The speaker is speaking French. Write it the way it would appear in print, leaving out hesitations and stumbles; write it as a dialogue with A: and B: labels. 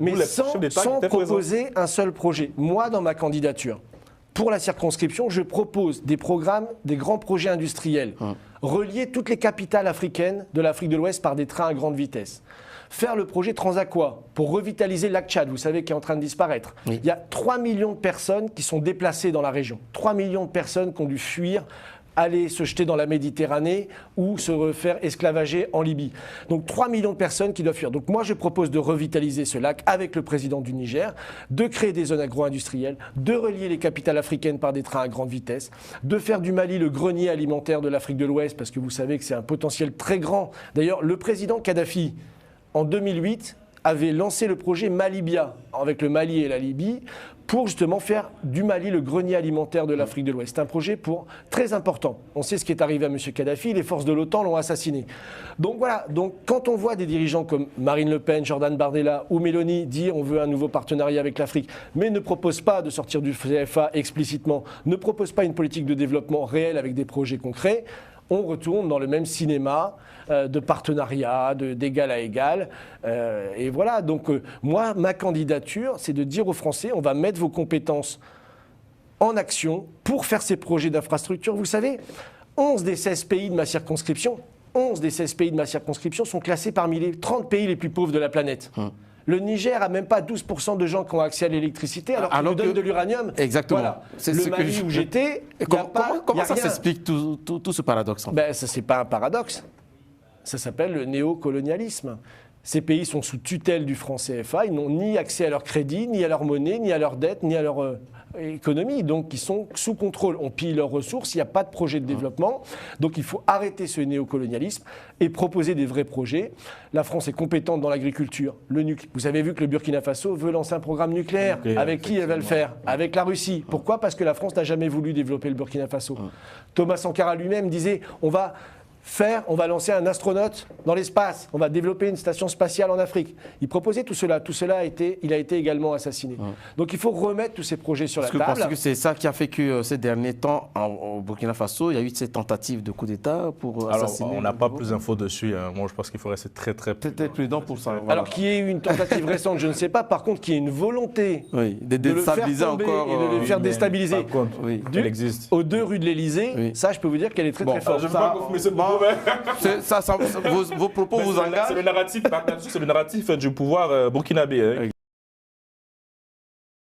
A: Mais sans proposer un seul projet. Moi, dans ma candidature, pour la circonscription, je propose des programmes, des grands projets industriels, relier toutes les capitales africaines de l'Afrique de l'Ouest par des trains à grande vitesse. Faire le projet Transaqua pour revitaliser le lac Tchad, vous savez, qui est en train de disparaître. Oui. Il y a 3 millions de personnes qui sont déplacées dans la région. 3 millions de personnes qui ont dû fuir, aller se jeter dans la Méditerranée ou se faire esclavager en Libye. Donc 3 millions de personnes qui doivent fuir. Donc moi je propose de revitaliser ce lac avec le président du Niger, de créer des zones agro-industrielles, de relier les capitales africaines par des trains à grande vitesse, de faire du Mali le grenier alimentaire de l'Afrique de l'Ouest, parce que vous savez que c'est un potentiel très grand. D'ailleurs, le président Kadhafi, en 2008, avait lancé le projet Malibia, avec le Mali et la Libye, pour justement faire du Mali le grenier alimentaire de l'Afrique de l'Ouest. C'est un projet très important. On sait ce qui est arrivé à M. Kadhafi, les forces de l'OTAN l'ont assassiné. Donc voilà, donc, quand on voit des dirigeants comme Marine Le Pen, Jordan Bardella ou Mélanie dire on veut un nouveau partenariat avec l'Afrique, mais ne propose pas de sortir du CFA explicitement, ne propose pas une politique de développement réelle avec des projets concrets, on retourne dans le même cinéma de partenariat, d'égal à égal. Et voilà, donc moi, ma candidature, c'est de dire aux Français, on va mettre vos compétences en action pour faire ces projets d'infrastructure. Vous savez, 11 des 16 pays de ma circonscription, 11 des 16 pays de ma circonscription sont classés parmi les 30 pays les plus pauvres de la planète. Le Niger n'a même pas 12% de gens qui ont accès à l'électricité alors qu'il nous donne de l'uranium.
B: Exactement.
A: Voilà. Le Mali où j'étais,
B: comment ça s'explique tout ce paradoxe?
A: Ben, ça, c'est pas un paradoxe. Ça s'appelle le néocolonialisme. Ces pays sont sous tutelle du franc CFA, ils n'ont ni accès à leur crédit, ni à leur monnaie, ni à leur dette, ni à leur économie. Donc ils sont sous contrôle, on pille leurs ressources, il n'y a pas de projet de développement. Donc il faut arrêter ce néocolonialisme et proposer des vrais projets. La France est compétente dans l'agriculture, le nucléaire. Vous avez vu que le Burkina Faso veut lancer un programme nucléaire. Avec qui elle va le faire? Avec la Russie. Pourquoi? Parce que la France n'a jamais voulu développer le Burkina Faso. Thomas Sankara lui-même disait on va lancer un astronaute dans l'espace, on va développer une station spatiale en Afrique. Il proposait tout cela, il a été également assassiné. Donc il faut remettre tous ces projets sur la table.
B: Parce que c'est ça qui a fait que ces derniers temps, au Burkina Faso, il y a eu cette tentative de coup d'État pour assassiner.
C: Alors, on n'a pas plus d'infos dessus. Moi, je pense qu'il faut rester très
B: peut-être prudent pour ça.
A: Voilà. Alors qu'il y ait eu une tentative récente, je ne sais pas. Par contre, qu'il y ait une volonté
B: de déstabiliser encore
A: et de le faire déstabiliser.
C: Par contre, elle existe.
A: Aux 2 rues de l'Élysée, ça, je peux vous dire qu'elle est très très forte.
C: Je ne veux pas confirmer ce propos,
B: vos propos vous engagent.
C: C'est le narratif du pouvoir burkinabé.